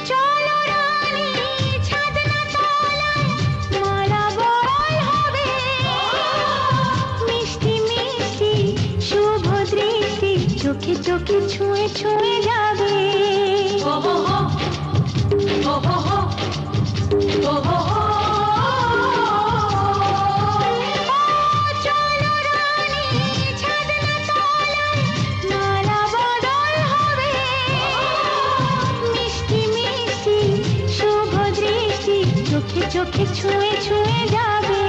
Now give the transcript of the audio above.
চলো রানী ছাদনা তলায় মালা বদল হবে, মিষ্টি মিষ্টি শুভ দৃষ্টি চোখে চোখে ছুঁয়ে ছুঁয়ে যাবে। ও হো হো, ও হো হো, ও হো হো। চলো রানী ছাদনা তলায় মালা বদল হবে, মিষ্টি মিষ্টি শুভ দৃষ্টি চোখে চোখে ছুঁয়ে ছুঁয়ে যাবে।